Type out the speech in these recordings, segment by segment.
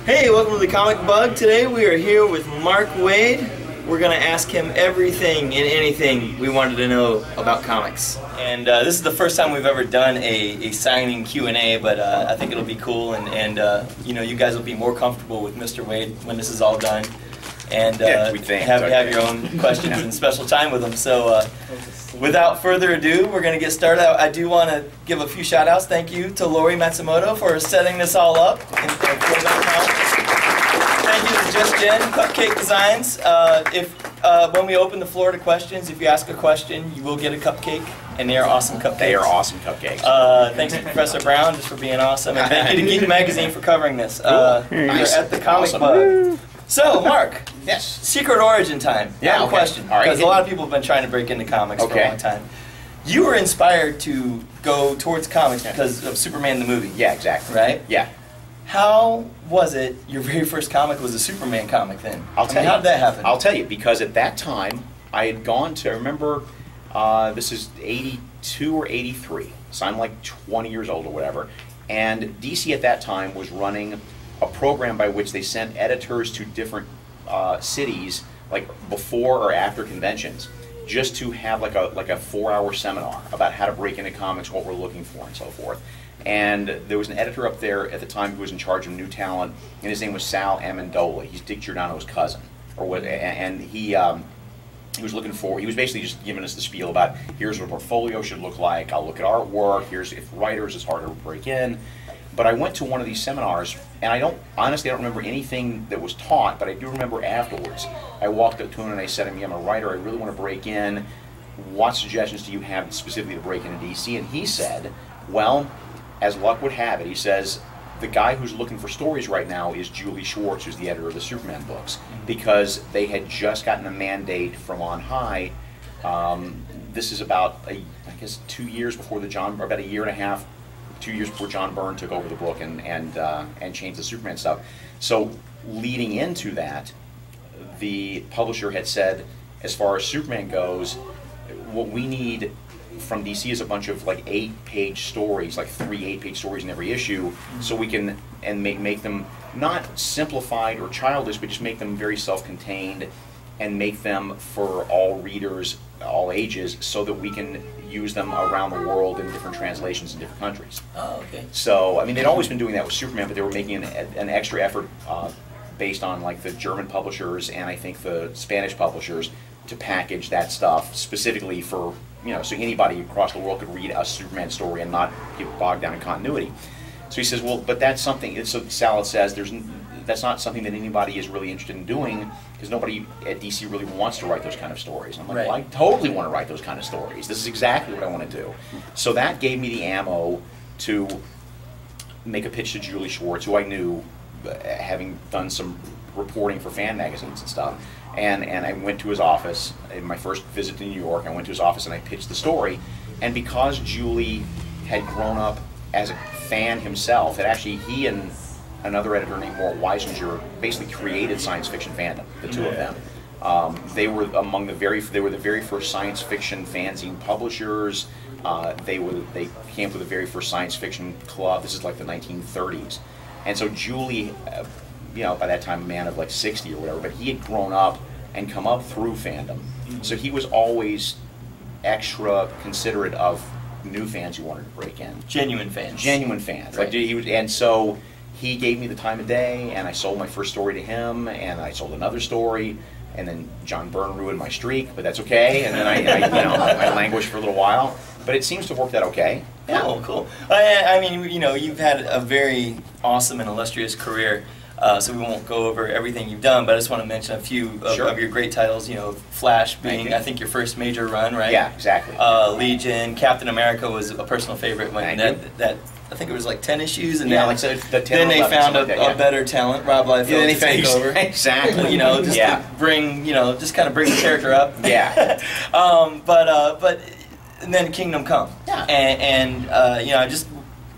Hey, welcome to the Comic Bug. Today we are here with Mark Waid. We're going to ask him everything and anything we wanted to know about comics. And this is the first time we've ever done a signing Q&A, but I think it'll be cool, and you know, you guys will be more comfortable with Mr. Waid when this is all done. And have your own questions and special time with him. So without further ado, we're going to get started. I do want to give a few shout outs. Thank you to Lori Matsumoto for setting this all up. Thank you to Just Jen, Cupcake Designs. When we open the floor to questions, if you ask a question, you will get a cupcake, and they are awesome cupcakes. They are awesome cupcakes. Thanks to Professor Brown just for being awesome, and thank you to Geek Magazine for covering this. Nice. At the Comic Bug. So, Mark. Yes. Secret origin time. Yeah. I have a question. All right. Because a lot of people have been trying to break into comics for a long time. You were inspired to go towards comics because of Superman the movie. Yeah, exactly. Right? Yeah. How was it your very first comic was a Superman comic then? I'll tell you. How did that happen? I'll tell you, because at that time, I had gone to, I remember, this is 82 or 83, so I'm like 20 years old or whatever, and DC at that time was running a program by which they sent editors to different cities, like before or after conventions, just to have like a 4-hour seminar about how to break into comics, what we're looking for, and so forth. And there was an editor up there at the time who was in charge of new talent, and his name was Sal Amendola. He's Dick Giordano's cousin, or what? And he was looking for. He was basically just giving us the spiel about here's what a portfolio should look like. I'll look at artwork. Here's if writers, it's harder to break in. But I went to one of these seminars, and I don't remember anything that was taught, but I do remember afterwards. I walked up to him and I said to him, I'm a writer, I really want to break in. What suggestions do you have specifically to break into DC? And he said, well, as luck would have it, he says, the guy who's looking for stories right now is Julie Schwartz, who's the editor of the Superman books, because they had just gotten a mandate from on high. This is about, I guess, 2 years before about a year and a half, 2 years before John Byrne took over the book and changed the Superman stuff. So leading into that, the publisher had said, as far as Superman goes, what we need from DC is a bunch of like 8-page stories, like 3 8-page stories in every issue, so we can make them not simplified or childish, but just make them very self-contained and make them for all readers, all ages, so that we can use them around the world in different translations in different countries. Oh, okay. So, I mean, they'd always been doing that with Superman, but they were making an extra effort based on like the German publishers and I think the Spanish publishers to package that stuff specifically for, you know, so anybody across the world could read a Superman story and not get bogged down in continuity. So he says, well, but that's something, so Salad says, that's not something that anybody is really interested in doing, because nobody at DC really wants to write those kind of stories. And I'm like, well, I totally want to write those kind of stories. This is exactly what I want to do. So that gave me the ammo to make a pitch to Julie Schwartz, who I knew, having done some reporting for fan magazines and stuff. And I went to his office, in my first visit to New York, I went to his office and I pitched the story. And because Julie had grown up as a fan himself, that actually he and another editor named Walt Weisinger basically created science fiction fandom, the two of them. They were the very first science fiction fanzine publishers. They came up with the very first science fiction club. This is like the 1930s. And so Julie, you know, by that time a man of like 60 or whatever, but he had grown up and come up through fandom. So he was always extra considerate of new fans who wanted to break in. Genuine fans. Genuine fans. Right. Like he was, and so he gave me the time of day, and I sold my first story to him, and I sold another story, and then John Byrne ruined my streak, but that's okay. And then I languished for a little while, but it seems to have worked out okay. Yeah. Cool, cool. I mean, you know, you've had a very awesome and illustrious career. So we won't go over everything you've done, but I just want to mention a few of your great titles. You know, Flash being, I think, your first major run, right? Yeah, exactly. Legion, Captain America was a personal favorite when that I think it was like 10 issues, and yeah, then, like so then they found a better talent, Rob Liefeld, to take over. Exactly. You know, just to bring, just kind of bring the character up. Yeah. But and then Kingdom Come. Yeah. And just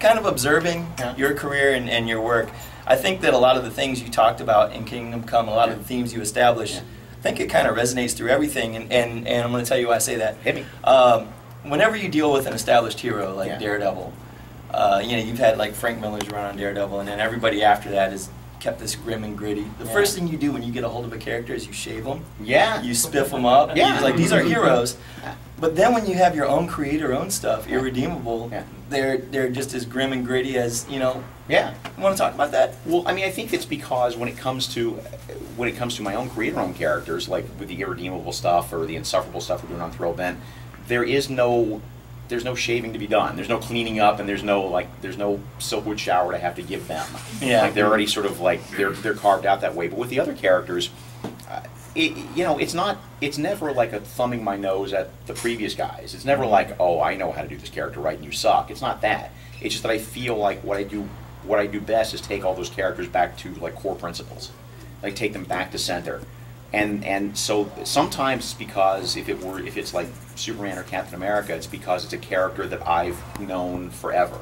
kind of observing your career and your work. I think that a lot of the things you talked about in Kingdom Come, a lot of the themes you established, I think it kind of resonates through everything, and I'm going to tell you why I say that. Hit me. Whenever you deal with an established hero like Daredevil, you've had like Frank Miller's run on Daredevil, and then everybody after that has kept this grim and gritty. The first thing you do when you get a hold of a character is you shave them. Yeah. You spiff them up. Yeah. You're like, these are heroes. But then when you have your own creator own stuff, irredeemable, they're just as grim and gritty as, you know. Yeah. You want to talk about that? Well, I mean, I think it's because when it comes to my own creator-owned characters, like with the irredeemable stuff or the insufferable stuff we're doing on Thrillbent, there's no shaving to be done. There's no cleaning up, and there's no Silkwood shower to have to give them. Yeah. Like they're already sort of like they're carved out that way. But with the other characters, it's never like a thumbing my nose at the previous guys. It's never like, oh, I know how to do this character right and you suck. It's not that. It's just that I feel like what I do best is take all those characters back to like core principles, like take them back to center. And so sometimes it's because if it's like Superman or Captain America, it's because it's a character that I've known forever.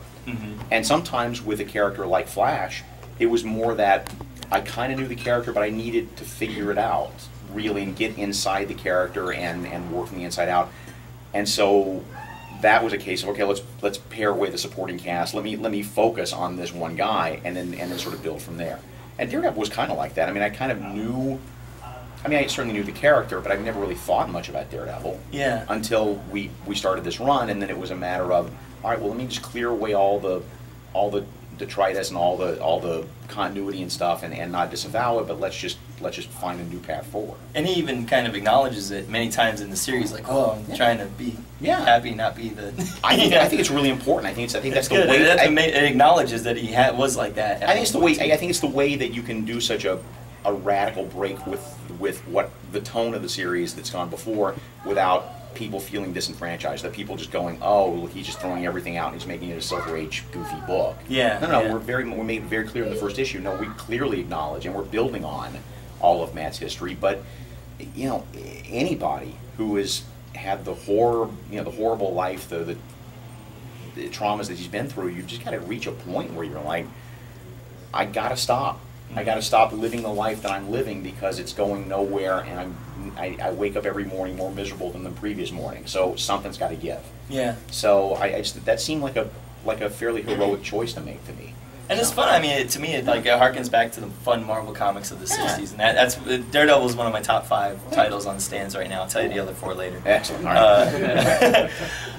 And sometimes with a character like Flash, it was more that I kind of knew the character, but I needed to figure it out really and get inside the character and work from the inside out. And so that was a case of, okay, let's pare away the supporting cast. Let me focus on this one guy and then sort of build from there. And Daredevil was kind of like that. I mean, I kind of knew. I mean, I certainly knew the character, but I've never really thought much about Daredevil. Yeah. Until we started this run, and then it was a matter of, all right, well, let me just clear away all the detritus and all the continuity and stuff, and not disavow it, but let's just find a new path forward. And he even kind of acknowledges it many times in the series, like, oh, I'm trying to be happy, not be the. I think it's really important. I think that's the good. way. It acknowledges that he was like that. I think it's the way. I think it's the way that you can do such a radical break with what the tone of the series that's gone before, without people feeling disenfranchised, that people just going, oh, look, he's just throwing everything out and he's making it a Silver Age goofy book. Yeah. No, we made it very clear in the first issue. No, we clearly acknowledge and we're building on all of Matt's history, but you know, anybody who has had the horror, you know, the horrible life, the traumas that he's been through, you've just got to reach a point where you're like, I gotta stop. I got to stop living the life that I'm living because it's going nowhere, and I wake up every morning more miserable than the previous morning. So something's got to give. Yeah. So I just, that seemed like a fairly heroic choice to make to me. And it's fun. I mean, to me, it harkens back to the fun Marvel comics of the '60s, and that's Daredevil is one of my top 5 titles on stands right now. I'll tell you the other 4 later. Excellent. All right.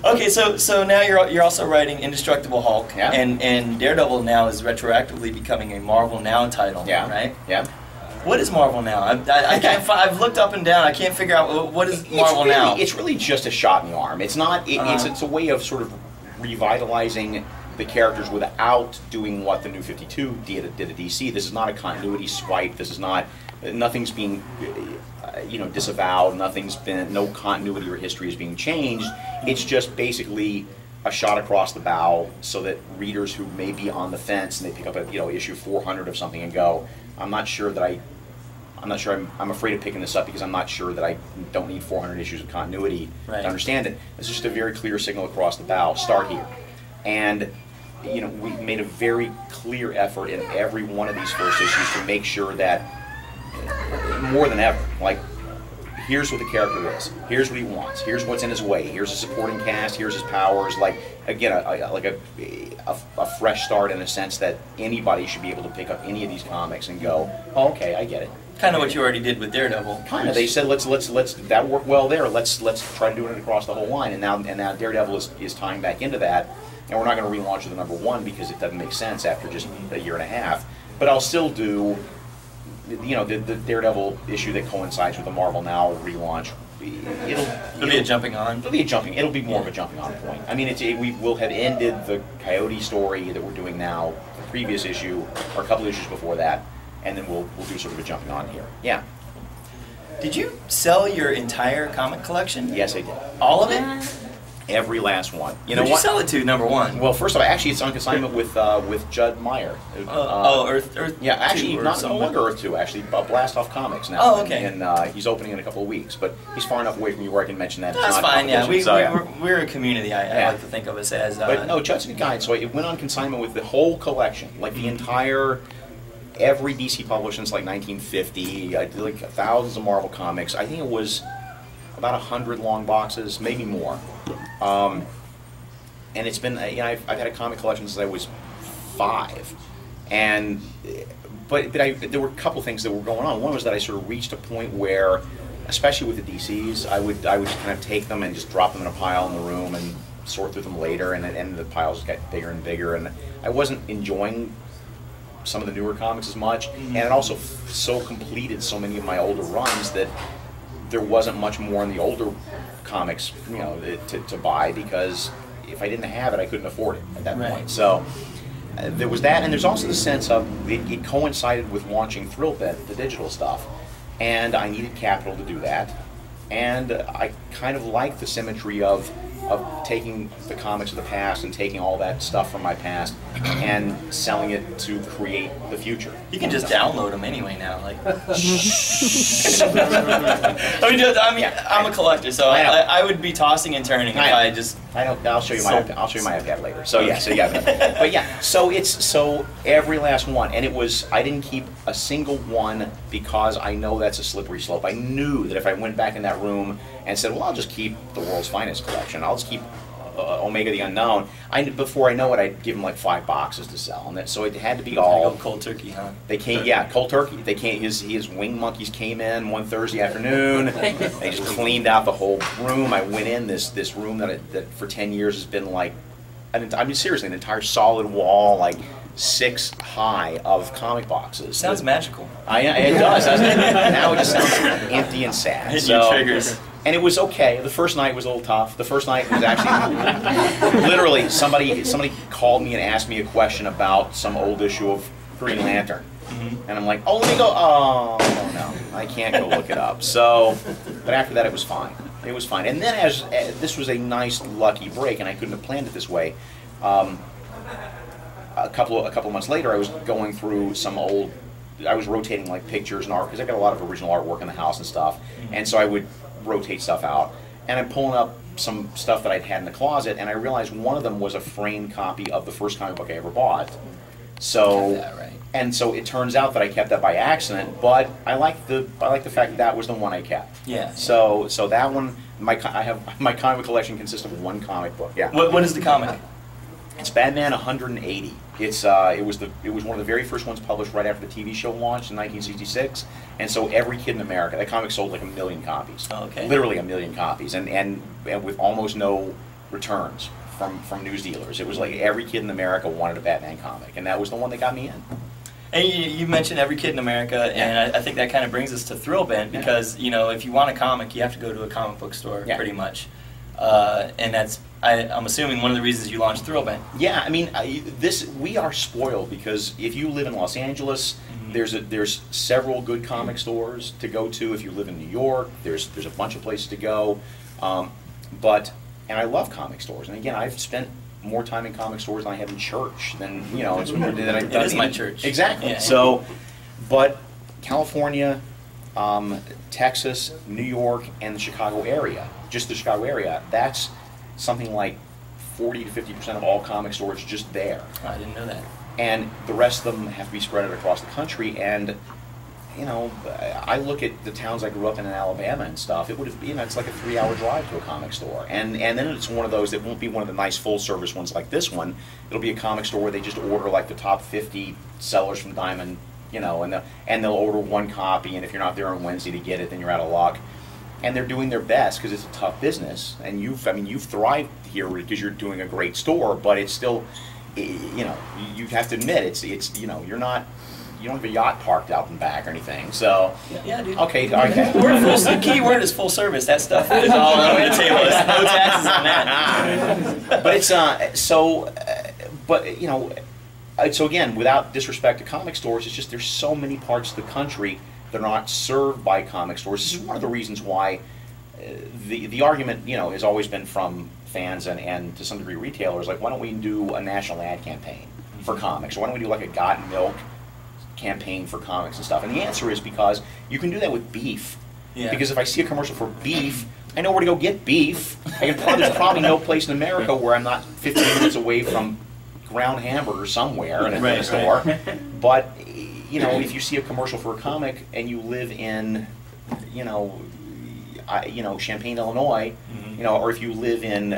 Okay, so now you're also writing Indestructible Hulk, and Daredevil now is retroactively becoming a Marvel Now title. Yeah. Right. Yeah. What is Marvel Now? I can't. I've looked up and down. I can't figure out what is Marvel Now. It's really just a shot in the arm. It's not. It's a way of sort of revitalizing the characters without doing what the New 52 did at DC. This is not a continuity swipe. This is not. Nothing's being, disavowed. No continuity or history is being changed. It's just basically a shot across the bow, so that readers who may be on the fence and they pick up issue 400 of something and go, I'm afraid of picking this up because I'm not sure that I don't need 400 issues of continuity to understand it. It's just a very clear signal across the bow. Start here. And we made a very clear effort in every one of these first issues to make sure that, more than ever, like, here's what the character is, here's what he wants, here's what's in his way, here's a supporting cast, here's his powers, like, again, a fresh start in a sense that anybody should be able to pick up any of these comics and go, oh, okay, I get it. Kind of what you already did with Daredevil. Kind of. They said let's that worked well there. Let's try to do it across the whole line. And now Daredevil is tying back into that. And we're not going to relaunch with the #1 because it doesn't make sense after just a year and a half. But I'll still do, the Daredevil issue that coincides with the Marvel Now relaunch. It'll be a jumping on. It'll be more of a jumping on point. I mean, we will have ended the Coyote story that we're doing now, the previous issue, or a couple issues before that. And then we'll do sort of a jumping on here. Yeah. Did you sell your entire comic collection? Yes, I did. All of it? Every last one. Who'd you sell it to, #1? Well, first of all, actually, it's on consignment with Judd Meyer. Earth. Yeah, actually, no longer Earth 2. Actually, Blast Off Comics now. Oh, okay. And he's opening in a couple of weeks, but he's far enough away from you where I can mention that. That's fine. Yeah, we're a community. I like to think of us as. But no, Judd's a good guy. So it went on consignment with the whole collection, like the entire. Every DC published since like 1950. I did like thousands of Marvel comics. I think it was about 100 long boxes, maybe more. And it's been, I've had a comic collection since I was 5. And but there were a couple things that were going on. One was that I sort of reached a point where, especially with the DCs, I would just kind of take them and just drop them in a pile in the room and sort through them later, and the piles got bigger and bigger, and I wasn't enjoying some of the newer comics as much, and it also so completed so many of my older runs that there wasn't much more in the older comics, you know, to buy, because if I didn't have it, I couldn't afford it at that point. So there was that, and there's also the sense of it coincided with launching Thrillbent, the digital stuff, and I needed capital to do that, and I kind of liked the symmetry of taking the comics of the past and taking all that stuff from my past and selling it to create the future. You can just download them anyway now. Like, I'm a collector, so I would be tossing and turning if I just. I'll show you my iPad later. So yeah, but yeah. So every last one, and I didn't keep a single one because I know that's a slippery slope. I knew that if I went back in that room and said, well, I'll just keep the world's finest collection, I'll just keep Omega the Unknown, before I know it, I'd give him like 5 boxes to sell, and so it had to be all cold turkey, huh? They came, cold turkey. They came. His wing monkeys came in one Thursday afternoon. They just cleaned out the whole room. I went in this room that for 10 years has been like, I mean seriously, an entire solid wall, like 6 high of comic boxes. Sounds magical. It does, doesn't it? Now it just sounds empty and sad. Hitting your triggers. And it was okay. The first night was a little tough. The first night was actually literally somebody called me and asked me a question about some old issue of Green Lantern, and I'm like, oh, let me go. Oh no, I can't go look it up. So, but after that, it was fine. It was fine. And then as this was a nice lucky break, and I couldn't have planned it this way. A couple of months later, I was going through some old. I was rotating like pictures and art because I got a lot of original artwork in the house and stuff, and so I would rotate stuff out, and I'm pulling up some stuff that I'd had in the closet, and I realized one of them was a framed copy of the first comic book I ever bought. So, and so it turns out that I kept that by accident, but I like the fact that was the one I kept. Yeah. So that one, my comic collection consists of 1 comic book. Yeah. What is the comic? It's Batman 180. It was one of the very first ones published right after the TV show launched in 1966, and so every kid in America, that comic sold like 1 million copies. Oh, okay. Literally 1 million copies, and with almost no returns from news dealers. It was like every kid in America wanted a Batman comic, and that was the one that got me in. And you mentioned every kid in America, and I think that kind of brings us to Thrillbent, because you know, if you want a comic, you have to go to a comic book store, pretty much, and that's. I'm assuming one of the reasons you launched Thrillbent. Yeah, I mean, we are spoiled because if you live in Los Angeles, there's several good comic stores to go to. If you live in New York, there's a bunch of places to go. And I love comic stores. And again, I've spent more time in comic stores than I have in church. Than It is my church. Exactly. Yeah. So, but California, Texas, New York, and the Chicago area, just the Chicago area, that's something like 40 to 50% of all comic stores just there. I didn't know that. And the rest of them have to be spread out across the country. And you know, I look at the towns I grew up in Alabama and stuff. It would have, it's like a 3-hour drive to a comic store. And then it's one of those that won't be one of the nice full-service ones like this one. It'll be a comic store where they just order like the top 50 sellers from Diamond, you know, and they'll order 1 copy. And if you're not there on Wednesday to get it, then you're out of luck. And they're doing their best because it's a tough business, and you've thrived here because you're doing a great store. But it's still, you know, you have to admit it's you know, you don't have a yacht parked out in back or anything. So yeah, dude. Okay. The key word is full service. That stuff is all on the table. There's no taxes on that. But it's but you know, so again, without disrespect to comic stores, it's just there's so many parts of the country that are not served by comic stores. This is one of the reasons why the argument, you know, has always been from fans and to some degree retailers, like, why don't we do a national ad campaign for comics? Or why don't we do like a Got Milk campaign for comics and stuff? And the answer is because you can do that with beef. Yeah. Because if I see a commercial for beef, I know where to go get beef. There's probably no place in America where I'm not 15 minutes away from ground hamburger somewhere in a store. But you know, if you see a commercial for a comic and you live in, you know, Champaign, Illinois, you know, or if you live in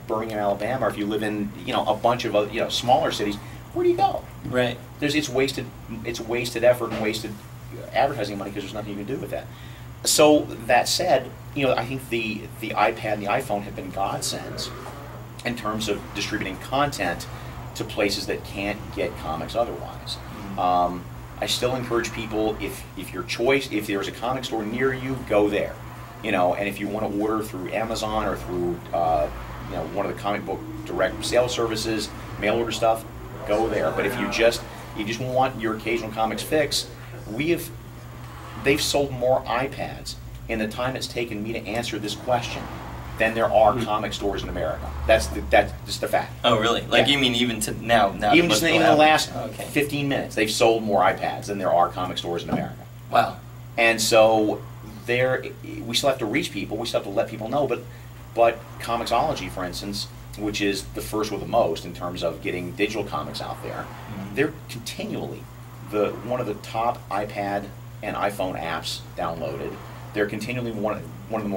Birmingham, Alabama, or if you live in, you know, a bunch of other, you know, smaller cities, where do you go? Right. It's wasted effort and wasted advertising money because there's nothing you can do with that. So that said, I think the iPad and the iPhone have been godsends in terms of distributing content to places that can't get comics otherwise. I still encourage people, if there's a comic store near you, go there. And if you want to order through Amazon or through one of the comic book direct sales services, mail order stuff, go there. But if you just want your occasional comics fix, they've sold more iPads in the time it's taken me to answer this question than there are comic stores in America. That's just the fact. Oh, really? Like, you mean even to now? Even just in the last 15 minutes, they've sold more iPads than there are comic stores in America. Wow. And so we still have to reach people. We still have to let people know. But Comixology, for instance, which is the first with the most in terms of getting digital comics out there, they're continually one of the top iPad and iPhone apps downloaded. They're continually one of the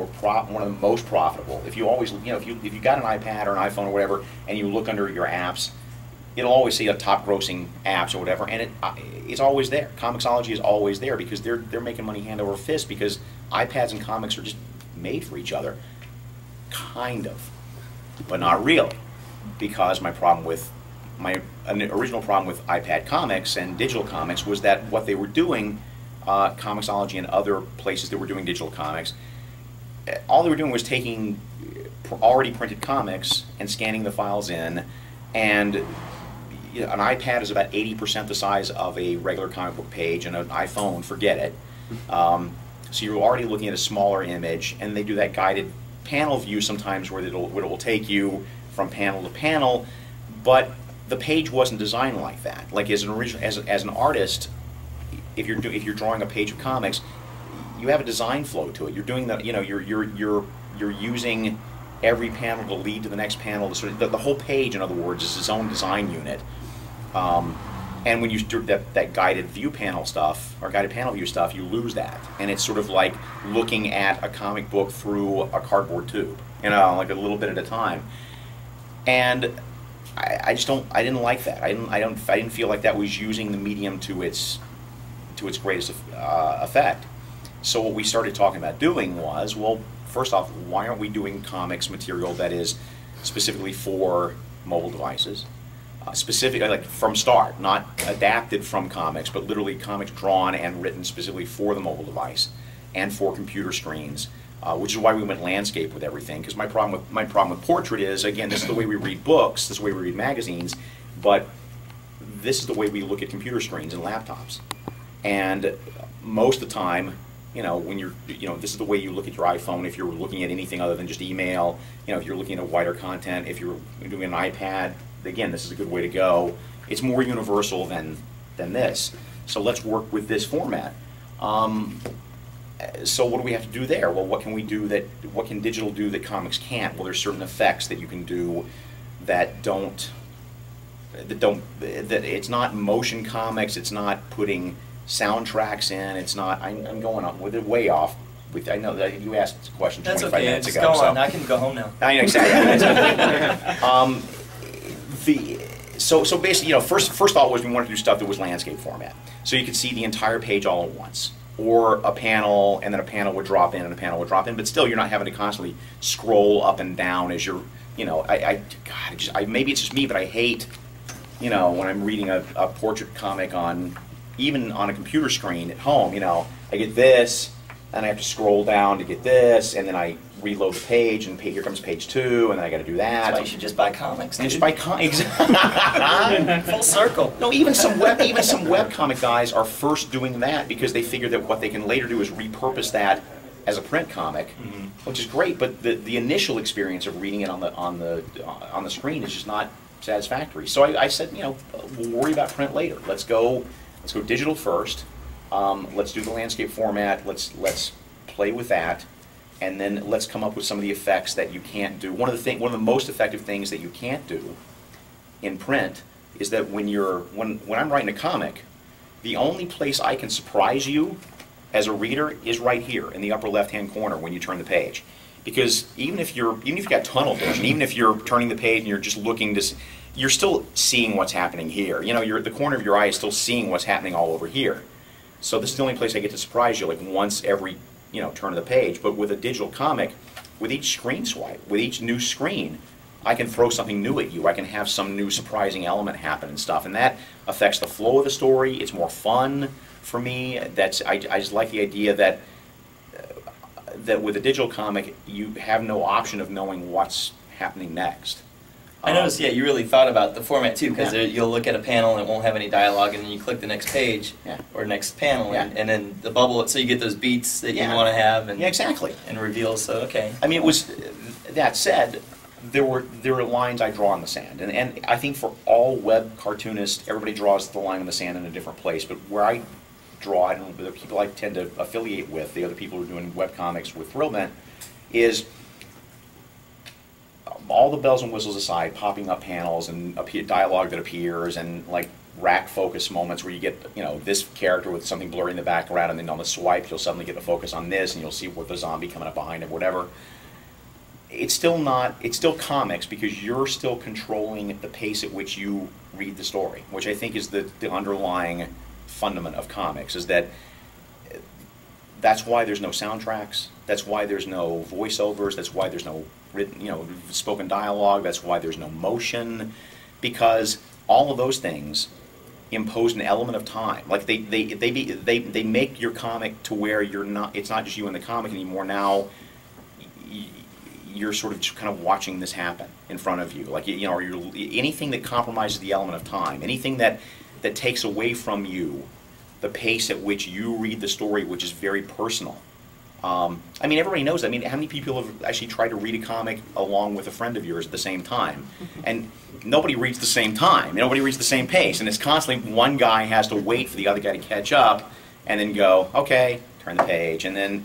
most profitable. If you always, if you got an iPad or an iPhone or whatever, and you look under your apps, it'll always say top grossing apps or whatever, and it's always there. Comixology is always there because they're making money hand over fist because iPads and comics are just made for each other, kind of, but not really. Because my original problem with iPad comics and digital comics was that what they were doing. Comixology and other places that were doing digital comics, all they were doing was taking already printed comics and scanning the files in, and an iPad is about 80% the size of a regular comic book page, and an iPhone, forget it. So you're already looking at a smaller image, and they do that guided panel view sometimes where it will take you from panel to panel, but the page wasn't designed like that. Like as an artist, if you're drawing a page of comics, you have a design flow to it. You're doing that. You're using every panel to lead to the next panel. The whole page, in other words, is its own design unit. And when you do that guided view panel stuff or guided panel view stuff, you lose that, and it's sort of like looking at a comic book through a cardboard tube, like a little bit at a time. And I didn't like that. I didn't feel like that was using the medium to its greatest effect. So what we started talking about doing was, well, first off, why aren't we doing comics material that is specifically for mobile devices? Specifically, like from start, not adapted from comics, but literally comics drawn and written specifically for the mobile device and for computer screens, which is why we went landscape with everything. Because my problem with portrait is, again, this is the way we read books, this is the way we read magazines, but this is the way we look at computer screens and laptops. And most of the time, when this is the way you look at your iPhone if you're looking at anything other than just email. If you're looking at wider content, if you're doing an iPad, again, this is a good way to go. It's more universal than this. So let's work with this format. So what do we have to do there? Well, what can digital do that comics can't? Well, there's certain effects that you can do that it's not motion comics, it's not putting soundtracks in, it's not, I'm going on with it way off. I know that you asked a question 25 minutes ago. Go on, I can go home now. I know, exactly. So basically, first thought was we wanted to do stuff that was landscape format. So you could see the entire page all at once. Or a panel, and then a panel would drop in, and a panel would drop in, but still you're not having to constantly scroll up and down as you're, maybe it's just me, but I hate, when I'm reading a portrait comic even on a computer screen at home, I get this, and I have to scroll down to get this, and then I reload the page, and here comes page 2, and then I got to do that. That's why you should just buy comics. And just buy comics. Full circle. No, even some web comic guys are first doing that because they figure that what they can later do is repurpose that as a print comic, which is great. But the initial experience of reading it on the screen is just not satisfactory. So I said, we'll worry about print later. Let's go digital first. Let's do the landscape format. Let's play with that, and then let's come up with some of the effects that you can't do. One of the most effective things that you can't do in print is that when I'm writing a comic, the only place I can surprise you as a reader is right here in the upper left-hand corner when you turn the page. Because even if you've got tunnel vision, even if you're turning the page and you're just looking to, you're still seeing what's happening here. You know, the corner of your eye is still seeing what's happening all over here. So this is the only place I get to surprise you, like once every, you know, turn of the page. But with a digital comic, with each screen swipe, with each new screen, I can throw something new at you. I can have some new surprising element happen and stuff, and that affects the flow of the story. It's more fun for me. I just like the idea that that with a digital comic, you have no option of knowing what's happening next. I noticed, yeah, you really thought about the format too, because you'll look at a panel and it won't have any dialogue, and then you click the next page or next panel, and then the bubble, so you get those beats that you want to have, and exactly, and reveals. So okay. I mean, it was that said, there were lines I draw in the sand, and I think for all web cartoonists, everybody draws the line in the sand in a different place. But where I draw, I don't know, the people I tend to affiliate with, the other people who are doing web comics with Thrillbent, is all the bells and whistles aside, popping up panels and dialogue that appears, and like rack focus moments where you get, you know, this character with something blurry in the background, and then on the swipe you'll suddenly get the focus on this, and you'll see what the zombie coming up behind it, whatever. It's still comics, because you're still controlling the pace at which you read the story, which I think is the underlying fundament of comics, is that that's why there's no soundtracks, that's why there's no voiceovers, that's why there's no written, you know, spoken dialogue, that's why there's no motion, because all of those things impose an element of time. Like they make your comic to where it's not just you in the comic anymore. Now you're sort of just kind of watching this happen in front of you. Like, you know, or anything that compromises the element of time, anything that takes away from you the pace at which you read the story, which is very personal. I mean, everybody knows that. I mean, how many people have actually tried to read a comic along with a friend of yours at the same time? And nobody reads the same time. Nobody reads the same pace. And it's constantly one guy has to wait for the other guy to catch up and then go, okay, turn the page. And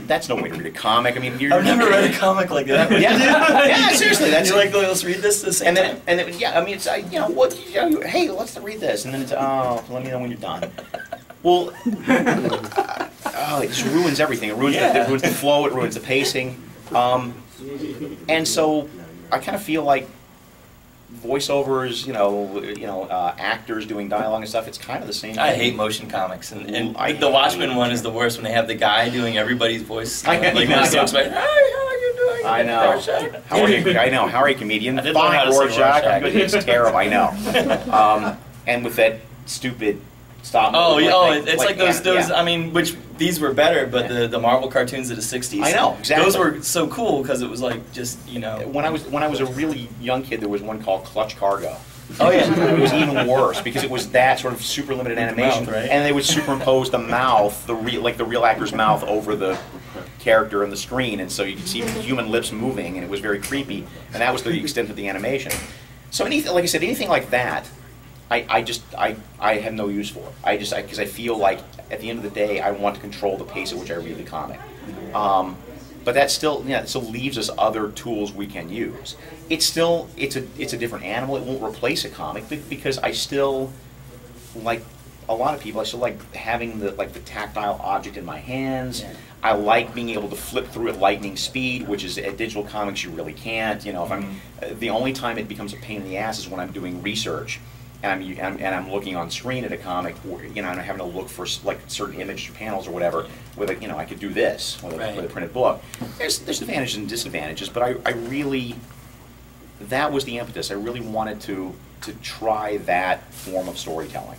that's no way to read a comic. I mean, I've never read a comic like that. Yeah, seriously. That's you're like, let's read this the same time. And then, yeah, I mean, it's, you know, what, hey, let's read this. And then it's, oh, let me know when you're done. Well, it just ruins everything. It ruins, it ruins the flow, it ruins the pacing. And so I kind of feel like voiceovers, actors doing dialogue and stuff, it's kind of the same thing. I hate motion comics, and the Watchmen one is the worst, when they have the guy doing everybody's voice. Like, hey, how are you doing? I know. How are you? I know. How are you, comedian? Fine, Rorschach. It's terrible. I know. And with that stupid stop motion. It's like those. I mean, which these were better, but the Marvel cartoons of the '60s. I know, exactly. Those were so cool because it was like just, you know. When I was a really young kid, there was one called Clutch Cargo. Oh yeah. It was even worse because it was that sort of super limited animation, mouth, right? And they would superimpose the mouth, the real actor's mouth, over the character on the screen, and so you could see human lips moving, and it was very creepy. And that was the extent of the animation. So anything, like I said, anything like that, I have no use for it. Because I feel like at the end of the day, I want to control the pace at which I read the comic. But that still, it still leaves us other tools we can use. It's a different animal. It won't replace a comic, because I still, like a lot of people, I still like having the tactile object in my hands. Yeah. I like being able to flip through at lightning speed, which is at digital comics you really can't. You know, if I'm the only time it becomes a pain in the ass is when I'm doing research. And I'm looking on screen at a comic, and I'm having to look for like certain images or panels or whatever. With I could do this with a printed book. There's advantages and disadvantages, but I really, that was the impetus. I really wanted to try that form of storytelling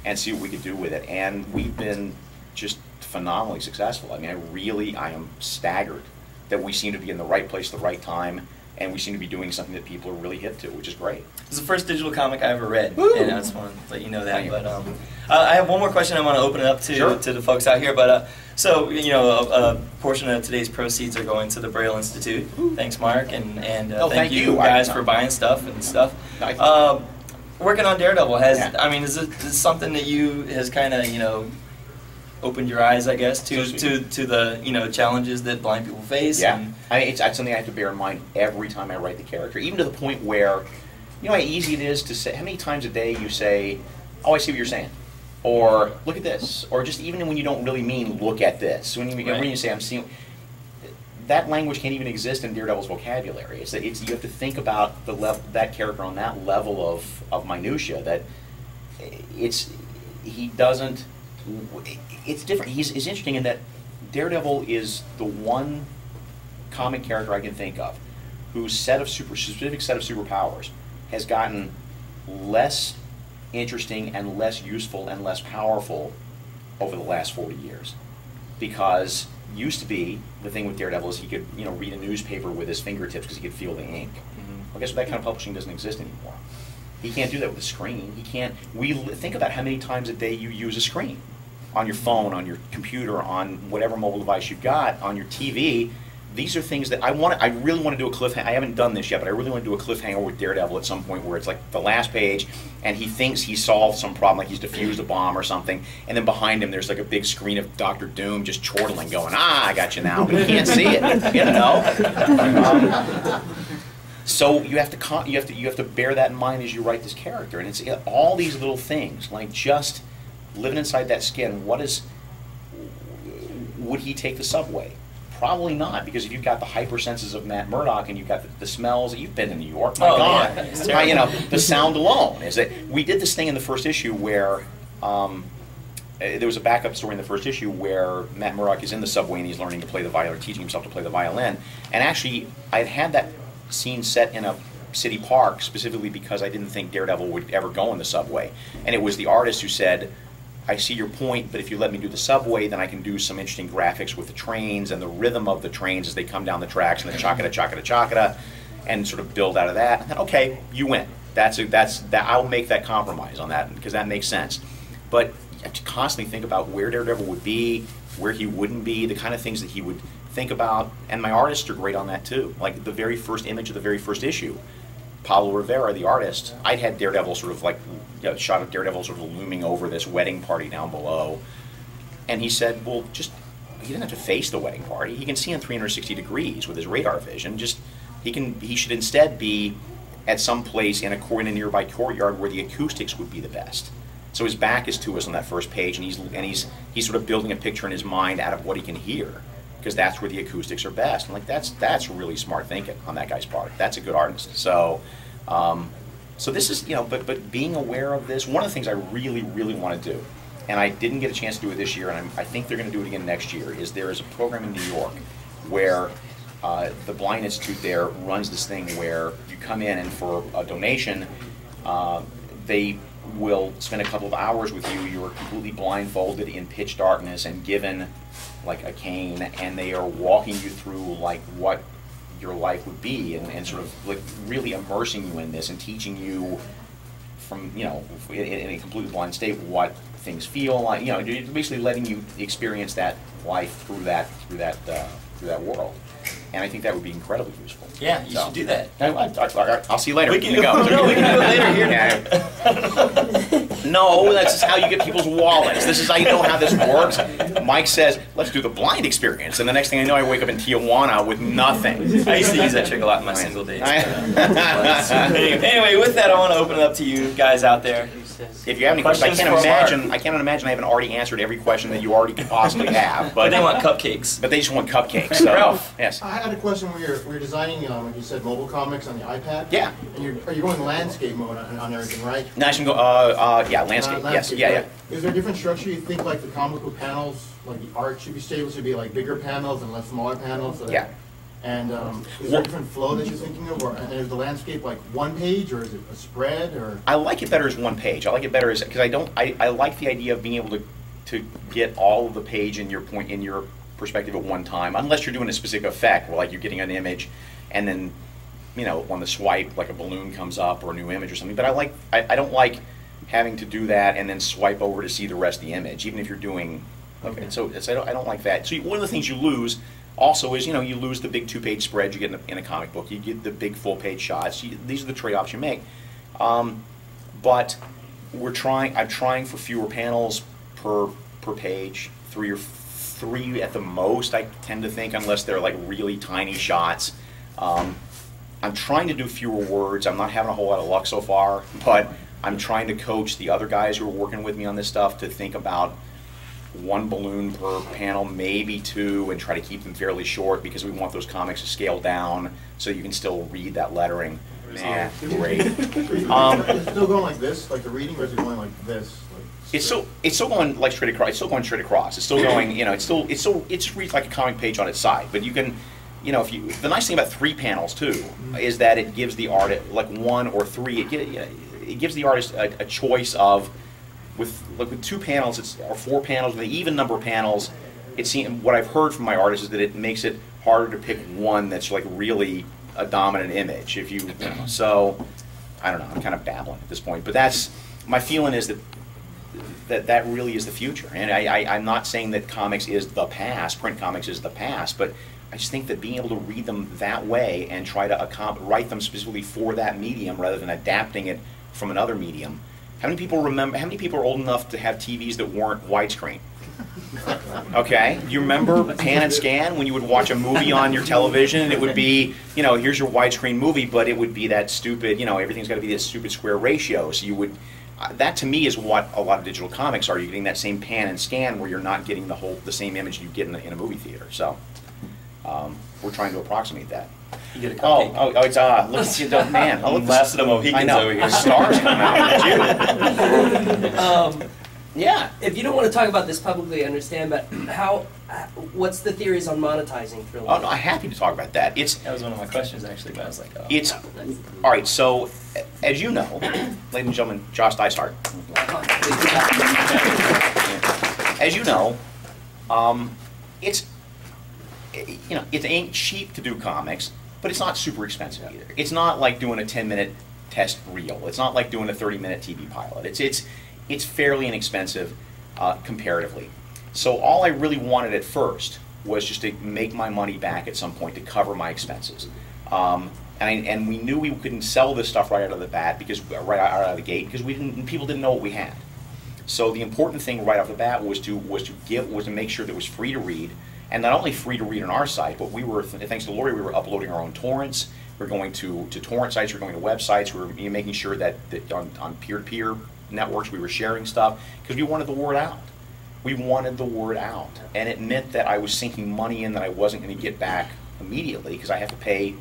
and see what we could do with it. And we've been just phenomenally successful. I mean, I am staggered that we seem to be in the right place at the right time. And we seem to be doing something that people are really hip to, which is great. It's the first digital comic I ever read, Woo! and I just want to let you know that. But I have one more question I want to open it up to the folks out here. But so, a portion of today's proceeds are going to the Braille Institute. Ooh. Thanks, Mark, and thank you guys for buying stuff and stuff. Working on Daredevil is this something that you has kind of opened your eyes, I guess, to the challenges that blind people face. Yeah, it's something I have to bear in mind every time I write the character, even to the point where, how easy it is to say, how many times a day you say, oh, I see what you're saying, or look at this, or just even when you don't really mean look at this, when you say I'm seeing, that language can't even exist in Daredevil's vocabulary. You have to think about that character on that level of minutia. That he doesn't. It's different. He's interesting in that Daredevil is the one comic character I can think of whose specific set of superpowers has gotten less interesting and less useful and less powerful over the last 40 years. Because used to be, the thing with Daredevil is he could read a newspaper with his fingertips because he could feel the ink. Well, guess what? That kind of publishing doesn't exist anymore. He can't do that with a screen. He can't. Think about how many times a day you use a screen. On your phone, on your computer, on whatever mobile device you've got, on your TV. These are things that I really want to do a cliffhanger. I haven't done this yet, but I really want to do a cliffhanger with Daredevil at some point where it's like the last page, and he thinks he solved some problem, like he's defused a bomb or something, and then behind him there's like a big screen of Dr. Doom just chortling, going, I got you now, but you can't see it, So you have to bear that in mind as you write this character, and it's all these little things, like just living inside that skin. Would he take the subway? Probably not, because if you've got the hypersenses of Matt Murdock and you've got the smells, you've been in New York, my God. Yeah. The sound alone is that we did this thing in the first issue where there was a backup story in the first issue where Matt Murdock is in the subway and he's learning to play the violin, or teaching himself to play the violin. And actually, I had that scene set in a city park specifically because I didn't think Daredevil would ever go in the subway. And it was the artist who said, I see your point, but if you let me do the subway, then I can do some interesting graphics with the trains and the rhythm of the trains as they come down the tracks and the chakada, chakada, chakada, and sort of build out of that. And then, okay, you win. I'll make that compromise on that because that makes sense. But you have to constantly think about where Daredevil would be, where he wouldn't be, the kind of things that he would think about. And my artists are great on that too. Like the very first image of the very first issue, Pablo Rivera, the artist, I'd had Daredevil sort of like, a shot of Daredevil sort of looming over this wedding party down below. And he said, well, he doesn't have to face the wedding party. He can see in 360 degrees with his radar vision. He should instead be at some place in a nearby courtyard where the acoustics would be the best. So his back is to us on that first page, and he's sort of building a picture in his mind out of what he can hear, because that's where the acoustics are best. And like that's really smart thinking on that guy's part. That's a good artist. So this is, but being aware of this, one of the things I really, really want to do, and I didn't get a chance to do it this year, and I think they're going to do it again next year, is there is a program in New York where the Blind Institute there runs this thing where you come in and for a donation, they will spend a couple of hours with you. You're completely blindfolded in pitch darkness and given like a cane, and they are walking you through like what your life would be, and sort of like really immersing you in this and teaching you from in a completely blind state what things feel like. Basically letting you experience that life through that world. And I think that would be incredibly useful. Yeah, you should do that. I'll see you later. We can go. No, we can do it later here. No, that's just how you get people's wallets. This is how you know how this works. Mike says, let's do the blind experience. And the next thing I know, I wake up in Tijuana with nothing. I used to use that trick a lot in my single days. Anyway, with that, I want to open it up to you guys out there. If you have any questions, I can't imagine I haven't already answered every question that you already could possibly have. But they want cupcakes. But they just want cupcakes. So. Ralph. Yes. I had a question when you're designing, like you said, mobile comics on the iPad. Yeah. And you're going landscape mode on everything, right? Now I can go, yeah, landscape. Yes, yeah, right. Yeah. Is there a different structure you think, like the comic book panels, like the art should be stable, should be like bigger panels and less smaller panels? Yeah. And is there a different flow that you're thinking of, and is the landscape like one page, or is it a spread, or? I like it better as one page. I like it better as, because I like the idea of being able to get all of the page in your perspective at one time, unless you're doing a specific effect, where like you're getting an image, and then on the swipe, like a balloon comes up or a new image or something. But I don't like having to do that and then swipe over to see the rest of the image, even if you're doing. Okay. So I don't like that. So one of the things you lose. Also is, you lose the big 2-page spread you get in a comic book. You get the big full-page shots. These are the trade-offs you make. But I'm trying for fewer panels per page, 3 at the most, I tend to think, unless they're like really tiny shots. I'm trying to do fewer words. I'm not having a whole lot of luck so far, but I'm trying to coach the other guys who are working with me on this stuff to think about one balloon per panel, maybe two, and try to keep them fairly short because we want those comics to scale down so you can still read that lettering. Man, great. Is it still going like this, like the reading, or is it going like this? It's still going like straight across. It's still going straight across. It's still going. You know, it's reads like a comic page on its side. But you can, you know, the nice thing about 3 panels too is that it gives the artist like 1 or 3. It gives the artist a choice of with 2 panels or 4 panels with an even number of panels. What I've heard from my artists is that it makes it harder to pick one that's like really a dominant image. If you know, so I don't know. I'm kind of babbling at this point, but that's my feeling is that really is the future. And I'm not saying that comics is the past, print comics is the past, but I just think that being able to read them that way and try to write them specifically for that medium rather than adapting it from another medium. How many people are old enough to have TVs that weren't widescreen? Okay, you remember pan and scan when you would watch a movie on your television and it would be, you know, here's your widescreen movie, but it would be that stupid, you know, everything's got to be this stupid square ratio. So you would, that to me is what a lot of digital comics are. You're getting that same pan and scan where you're not getting the same image you get in a movie theater. So we're trying to approximate that. You get a cupcake. Oh, it's look, you don't, man. Oh, look, last of the Mohicans I know. over here. Stars coming out. Yeah. If you don't want to talk about this publicly, I understand, but what's the theories on monetizing Thrillbent? Oh no, I'm happy to talk about that. That was one of my questions actually, but I was like, oh. It's all right. So, as you know, ladies and gentlemen, Josh Dysart. As you know, it ain't cheap to do comics, but it's not super expensive either. It's not like doing a 10-minute test reel. It's not like doing a 30-minute TV pilot. It's fairly inexpensive comparatively. So all I really wanted at first was just to make my money back at some point to cover my expenses. And we knew we couldn't sell this stuff right out of the bat right out of the gate because people didn't know what we had. So the important thing right off the bat was to make sure that it was free to read, and not only free to read on our site, but we were, thanks to Lori, we were uploading our own torrents. We're going to torrent sites. We're going to websites. We were making sure that on peer-to-peer networks we were sharing stuff because we wanted the word out. We wanted the word out, and it meant that I was sinking money in that I wasn't going to get back immediately because I have to pay.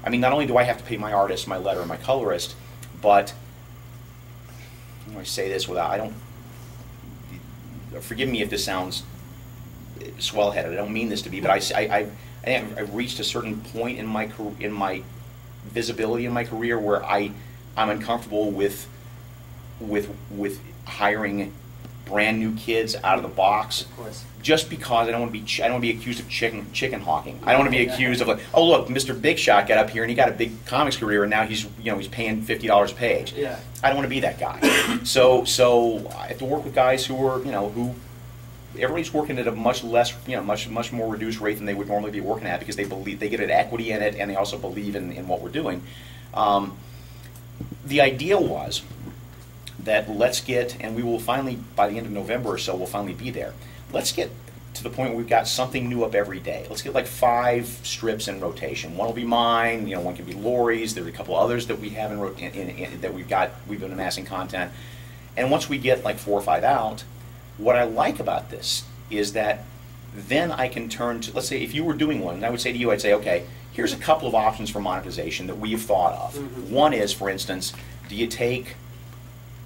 I mean, not only do I have to pay my artist, my letterer, my colorist, but I say this without, I don't, forgive me if this sounds swell-headed, I don't mean this to be, but I've reached a certain point in my visibility in my career where I'm uncomfortable with hiring brand new kids out of the box. Of course. Just because I don't want to be accused of chicken hawking. I don't want to be accused of like, oh look, Mr. Big Shot got up here and he got a big comics career and now he's paying $50 a page. Yeah. I don't want to be that guy. So I have to work with guys who are who everybody's working at a much less much more reduced rate than they would normally be working at because they believe they get an equity in it and they also believe in what we're doing. The idea was that let's get, and we will finally, by the end of November or so, we'll finally be there. Let's get to the point where we've got something new up every day. Let's get like 5 strips in rotation. One will be mine, one can be Lori's, there's a couple others that we have that we've been amassing content. And once we get like 4 or 5 out, what I like about this is that then I can turn to, let's say if you were doing one, and I would say to you, I'd say, okay, here's a couple of options for monetization that we've thought of. Mm-hmm. One is, for instance, do you take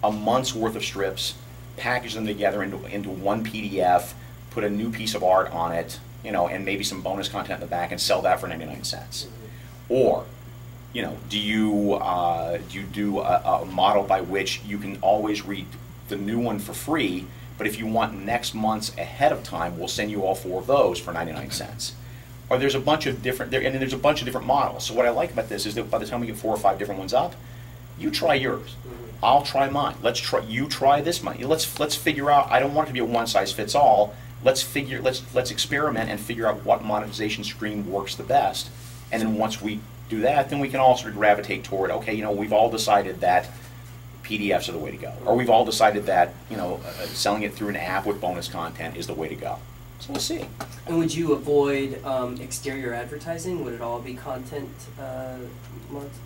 a month's worth of strips, package them together into one PDF, put a new piece of art on it, and maybe some bonus content in the back, and sell that for 99 cents. Mm-hmm. Or, do you do a model by which you can always read the new one for free, but if you want next month's ahead of time, we'll send you all 4 of those for 99 cents. Or there's a bunch of different models. So what I like about this is that by the time we get 4 or 5 different ones up, you try yours. I'll try mine. You try this one. Let's figure out. I don't want it to be a one-size-fits-all. Let's experiment and figure out what monetization stream works the best. And then once we do that, then we can all sort of gravitate toward, okay, we've all decided that PDFs are the way to go, or we've all decided that selling it through an app with bonus content is the way to go. So we'll see. And would you avoid exterior advertising? Would it all be content?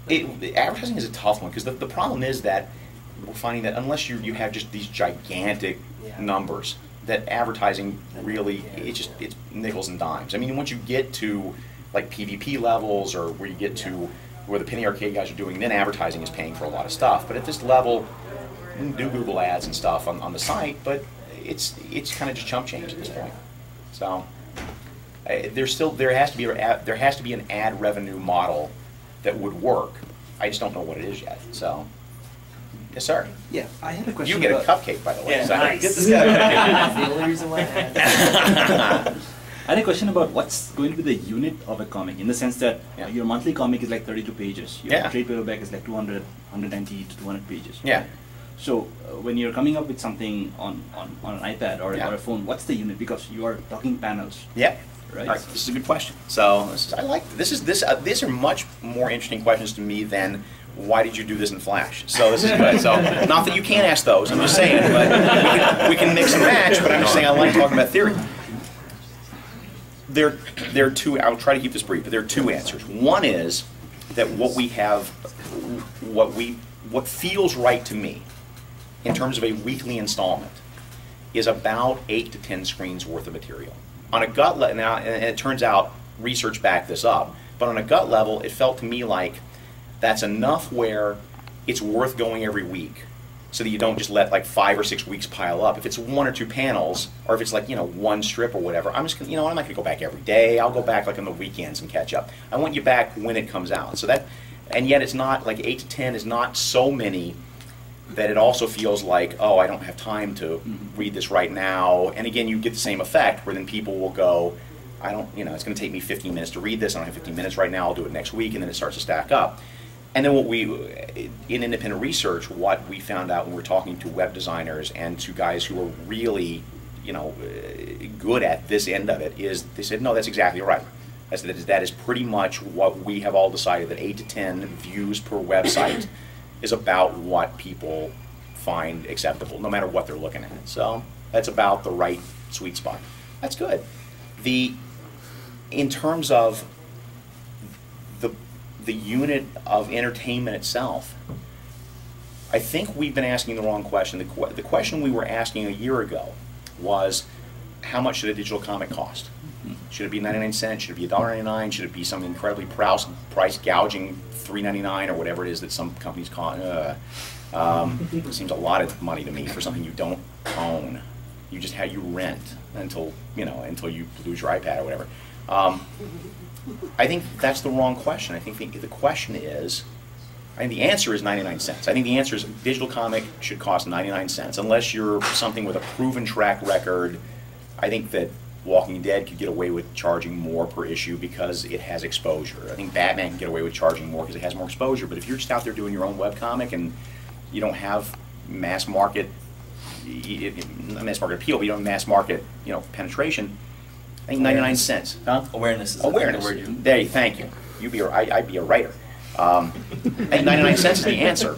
Advertising is a tough one because the problem is that we're finding that unless you have just these gigantic numbers, that advertising really, it's nickels and dimes. I mean, once you get to like PvP levels, or where you get to where the penny arcade guys are doing, then advertising is paying for a lot of stuff. But at this level, you can do Google ads and stuff on the site, but it's kind of just chump change at this point. So there has to be an ad revenue model that would work. I just don't know what it is yet. So, yes, sir. Yeah, I had a question. You get a about- cupcake, by the way. Yeah, So- nice. Get this guy. That's the only reason why I had. I had a question about what's going to be the unit of a comic, in the sense that Yeah. your monthly comic is like 32 pages. Your Yeah. trade paperback is like 200, 190 to 200 pages. Yeah. So when you're coming up with something on an iPad or, Yeah. or a phone, what's the unit? Because you are talking panels, Yeah. right? All right, this is a good question. So these are much more interesting questions to me than why did you do this in Flash? So this is good. So not that you can't ask those, I'm just saying, but we can mix and match, but I'm just saying I like talking about theory. There are two, I'll try to keep this brief, but there are two answers. One is that what we have, what feels right to me in terms of a weekly installment is about 8 to 10 screens worth of material. On a gut level, now, and it turns out research backed this up, but on a gut level, it felt to me like that's enough where it's worth going every week, so that you don't just let like 5 or 6 weeks pile up. If it's 1 or 2 panels, or if it's like, one strip or whatever, I'm just gonna, I'm not gonna go back every day. I'll go back like on the weekends and catch up. I want you back when it comes out. So that, and yet it's not like 8 to 10 is not so many that it also feels like, oh, I don't have time to read this right now. And again, you get the same effect where then people will go, I don't, it's going to take me 15 minutes to read this. I don't have 15 minutes right now. I'll do it next week, and then it starts to stack up. And then in independent research, what we found out when we were talking to web designers and to guys who are really, good at this end of it, is they said, no, that's exactly right. That is pretty much what we have all decided, that 8 to 10 views per website is about what people find acceptable, no matter what they're looking at. So that's about the right sweet spot. That's good. In terms of the unit of entertainment itself, I think we've been asking the wrong question. The question we were asking a year ago was, how much should a digital comic cost? Should it be 99 cents? Should it be $1.99? Should it be something incredibly price gouging, $3.99 or whatever it is that some companies call it? It seems a lot of money to me for something you don't own. You just you rent until you lose your iPad or whatever. I think that's the wrong question. I think the question is, I think the answer is 99 cents. I think the answer is digital comic should cost 99 cents, unless you're something with a proven track record. I think that Walking Dead could get away with charging more per issue because it has exposure. I think Batman can get away with charging more because it has more exposure. But if you're just out there doing your own webcomic and you don't have mass market appeal, but you don't have mass market, penetration, I think 99 cents. Huh? Awareness is Awareness. the word. There, thank you. I'd be a writer. I think 99 cents is the answer.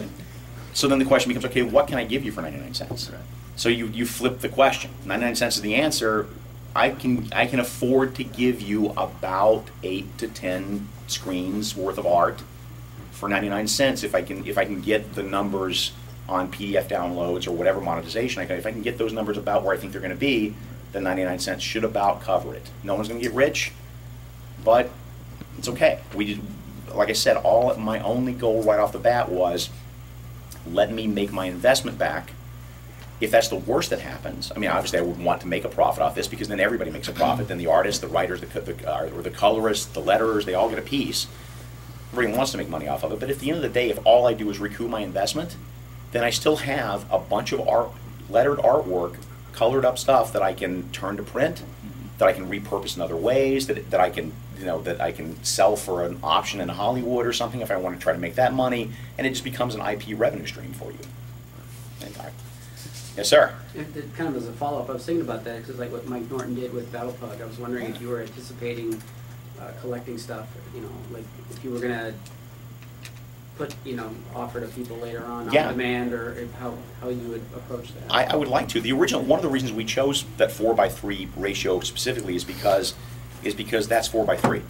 So then the question becomes, okay, what can I give you for 99 cents? Right. So you flip the question. 99 cents is the answer. I can afford to give you about 8 to 10 screens worth of art for 99 cents if I can get the numbers on PDF downloads or whatever monetization if I can get those numbers about where I think they're going to be, then 99 cents should about cover it. No one's going to get rich, but it's okay. Like I said, my only goal right off the bat was let me make my investment back. If that's the worst that happens, I mean, obviously I would want to make a profit off this because then everybody makes a profit. Then the artists, the writers, the colorists, the letterers, they all get a piece. Everybody wants to make money off of it. But at the end of the day, if all I do is recoup my investment, then I still have a bunch of lettered artwork, colored up stuff that I can turn to print, that I can repurpose in other ways, that I can sell for an option in Hollywood or something if I want to try to make that money, and it just becomes an IP revenue stream for you. Yes, sir. It kind of as a follow-up, I was thinking about that because like what Mike Norton did with Battle Pug, I was wondering if you were anticipating collecting stuff, like if you were gonna put, offer to people later on demand, or how you would approach that. I would like to. One of the reasons we chose that 4:3 ratio specifically is because that's 4:3.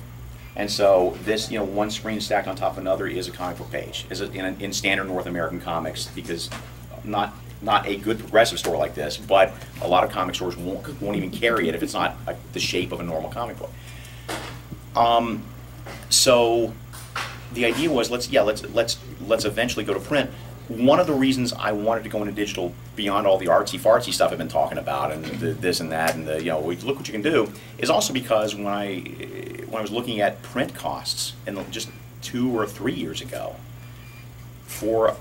And so this, one screen stacked on top of another is a comic book page, in standard North American comics, because not not a good progressive store like this, but a lot of comic stores won't even carry it if it's not the shape of a normal comic book. So the idea was let's eventually go to print. One of the reasons I wanted to go into digital beyond all the artsy-fartsy stuff I've been talking about and this and that and the, look what you can do, is also because when I was looking at print costs and just 2 or 3 years ago for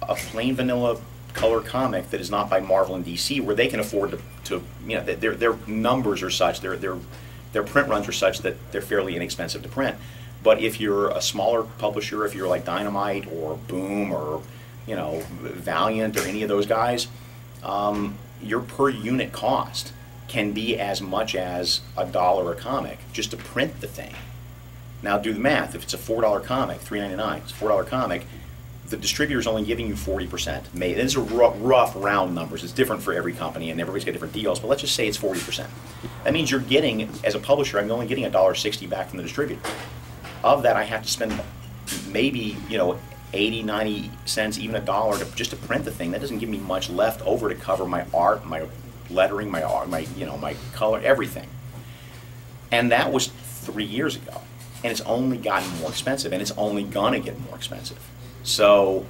a plain vanilla color comic that is not by Marvel and DC, where they can afford to their numbers are such, their print runs are such that they're fairly inexpensive to print. But if you're a smaller publisher, if you're like Dynamite or Boom or Valiant or any of those guys, your per unit cost can be as much as $1 a comic just to print the thing. Now do the math. If it's a $4 comic, $3.99, it's a $4 comic, the distributor's only giving you 40%. These are rough round numbers. It's different for every company and everybody's got different deals, but let's just say it's 40%. That means you're getting, as a publisher, I'm only getting $1.60 back from the distributor. Of that, I have to spend maybe 80, 90 cents, even $1 just to print the thing. That doesn't give me much left over to cover my art, my lettering, my art, my color, everything. And that was 3 years ago. And it's only gotten more expensive, and it's only gonna get more expensive. So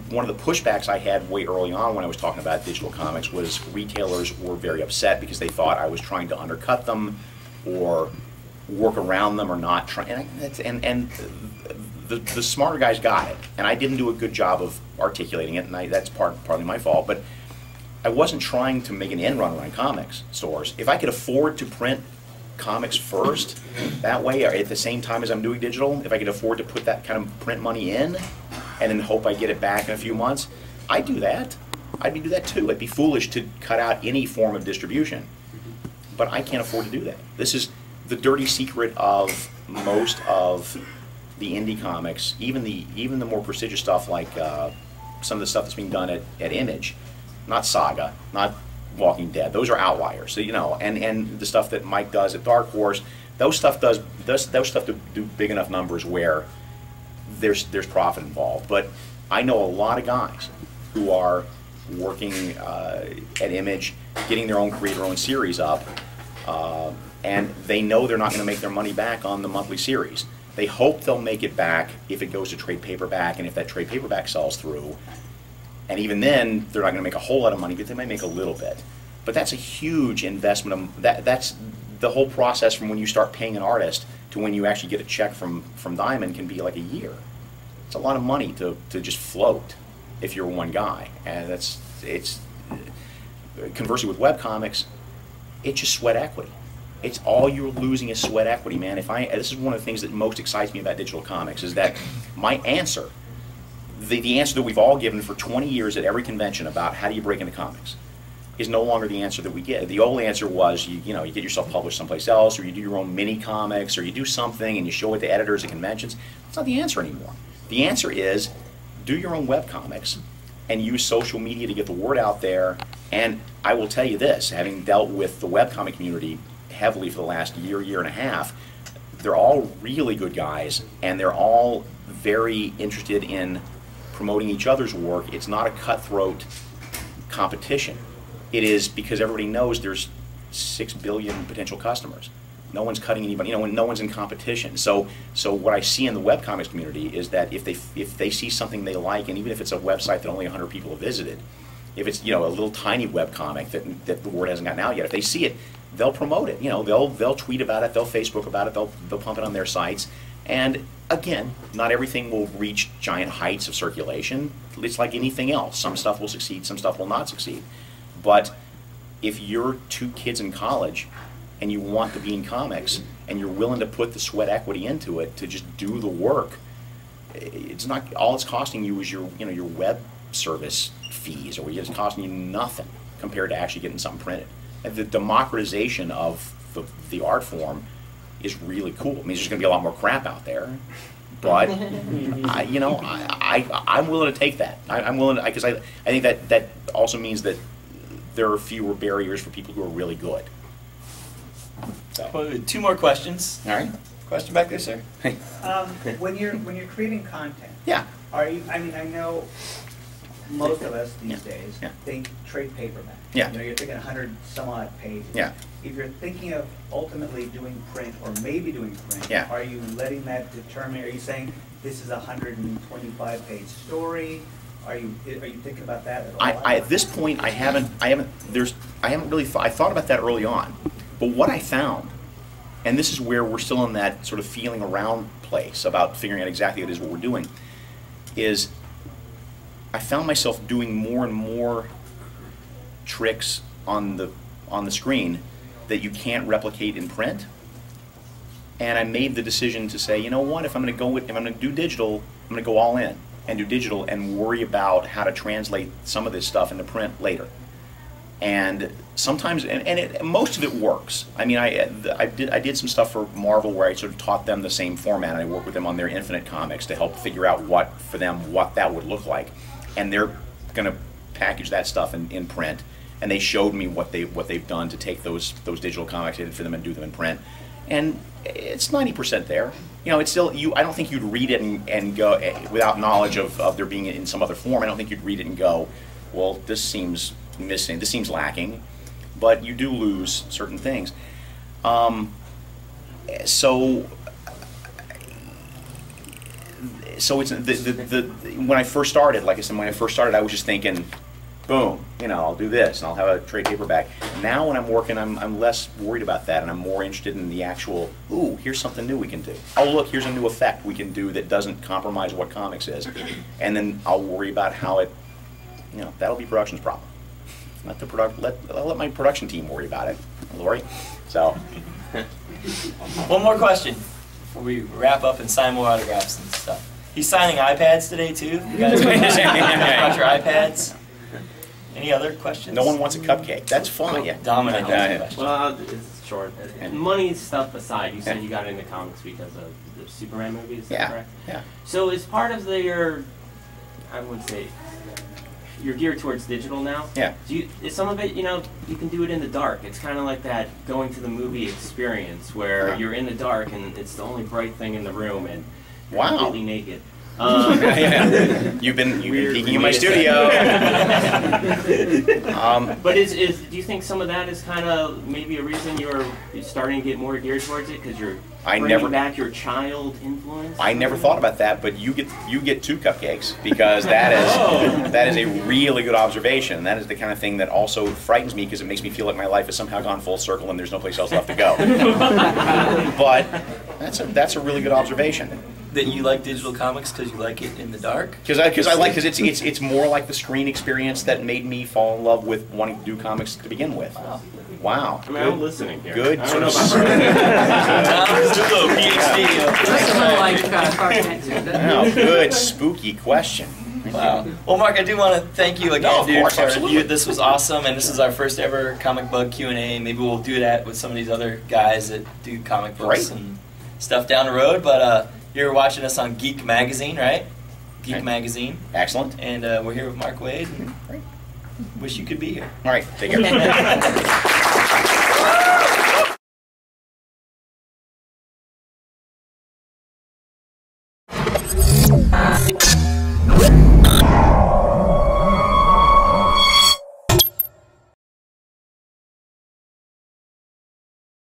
one of the pushbacks I had way early on when I was talking about digital comics was retailers were very upset because they thought I was trying to undercut them or work around them or not try, and the smarter guys got it, and I didn't do a good job of articulating it, and that's partly my fault. But I wasn't trying to make an end run around comics stores. If I could afford to print comics first, that way, at the same time as I'm doing digital, if I could afford to put that kind of print money in, and then hope I get it back in a few months, I'd do that. I'd do that too. It'd be foolish to cut out any form of distribution, but I can't afford to do that. This is the dirty secret of most of the indie comics, even the more prestigious stuff like some of the stuff that's being done at Image, not Saga, not Walking Dead. Those are outliers. So, and the stuff that Mike does at Dark Horse, those stuff do big enough numbers where there's profit involved. But I know a lot of guys who are working at Image, getting their own creator-owned series up. And they know they're not going to make their money back on the monthly series. They hope they'll make it back if it goes to trade paperback and if that trade paperback sells through. And even then, they're not going to make a whole lot of money, but they might make a little bit. But that's a huge investment. That's the whole process from when you start paying an artist to when you actually get a check from Diamond can be like a year. It's a lot of money to just float if you're one guy. And it's conversely with webcomics, it's just sweat equity. It's all you're losing is sweat equity, man. This is one of the things that most excites me about digital comics is that my answer, the answer that we've all given for 20 years at every convention about how do you break into comics, is no longer the answer that we get. The old answer was you get yourself published someplace else, or you do your own mini comics, or you do something and you show it to editors at conventions. That's not the answer anymore. The answer is do your own web comics and use social media to get the word out there. And I will tell you this, having dealt with the webcomic community heavily for the last year and a half, they're all really good guys, and they're all very interested in promoting each other's work. It's not a cutthroat competition. It is because everybody knows there's 6 billion potential customers. No one's cutting anybody, when no one's in competition. So what I see in the webcomics community is that if they see something they like, and even if it's a website that only 100 people have visited, if it's a little tiny webcomic that the word hasn't gotten out yet, if they see it, they'll promote it. They'll tweet about it, they'll Facebook about it, they'll pump it on their sites. And again, not everything will reach giant heights of circulation. It's like anything else. Some stuff will succeed, some stuff will not succeed. But if you're 2 kids in college and you want to be in comics and you're willing to put the sweat equity into it to just do the work, it's not all it's costing you is your web service fees, or it's costing you nothing compared to actually getting something printed. And the democratization of the art form is really cool. I mean, there's going to be a lot more crap out there, but I'm willing to take that. I'm willing to, because I think that also means that there are fewer barriers for people who are really good. So. Well, 2 more questions. All right. Question back there, sir. When you're creating content, Yeah. are you? I mean, I know most of us these Yeah. days Yeah. think trade paperback. Yeah. You know, you're thinking 100 some odd pages. Yeah. If you're thinking of ultimately doing print or maybe doing print, Yeah. are you letting that determine? Are you saying this is a 125-page story? Are you thinking about that at all? At this point, I haven't really I thought about that early on, but what I found, and this is where we're still in that sort of feeling around place about figuring out exactly what it is what we're doing, is I found myself doing more and more tricks on the screen that you can't replicate in print. And I made the decision to say, you know what, if I'm going to do digital, I'm going to go all in and do digital and worry about how to translate some of this stuff into print later. And sometimes, most of it works. I mean, I did some stuff for Marvel where I sort of taught them the same format, and I worked with them on their Infinite comics to help figure out what that would look like. And they're going to package that stuff in print. And they showed me what they've done to take those digital comics I did for them and do them in print. And it's 90% there. You know, it's still I don't think you'd read it and go without knowledge of there being in some other form. I don't think you'd read it and go, well, this seems missing. This seems lacking. But you do lose certain things. So it's when I first started, like I said, I was just thinking, boom, you know, I'll do this and I'll have a trade paperback. Now when I'm working, I'm less worried about that, and I'm more interested in the actual, ooh, here's something new we can do. Oh, look, here's a new effect we can do that doesn't compromise what comics is. And then I'll worry about how it, you know, that'll be production's problem. I'll let my production team worry about it, Lori. So. One more question before we wrap up and sign more autographs and stuff. He's signing iPads today too. You guys got your iPads? Any other questions? No one wants a cupcake. That's fine. Yeah. Dominic. Well, it's short. Money stuff aside, you said you got into comics because of the Superman movies. Is that correct? Yeah. So is part of your, I wouldn't say, you're geared towards digital now. Yeah. Is some of it, you know, you can do it in the dark. It's kind of like that going to the movie experience where you're in the dark and it's the only bright thing in the room and you're completely naked. You've been peeking in my studio. But do you think some of that is kind of maybe a reason you're starting to get more geared towards it because you're bringing back your child influence? I never thought about that, but you get 2 cupcakes because that is a really good observation. That is the kind of thing that also frightens me because it makes me feel like my life has somehow gone full circle and there's no place else left to go. But that's a really good observation. That you like digital comics because you like it in the dark? Because it's more like the screen experience that made me fall in love with wanting to do comics to begin with. Wow. I mean, I'm listening here. Good. I don't know about Wow, good, spooky question. Wow. Well, Mark, I do want to thank you again, of course, absolutely. This was awesome, and this is our first ever Comic Bug Q&A. Maybe we'll do that with some of these other guys that do comic books and stuff down the road. But you're watching us on Geek Magazine, right? Geek Magazine. Excellent. And we're here with Mark Waid. Wish you could be here. All right, take care.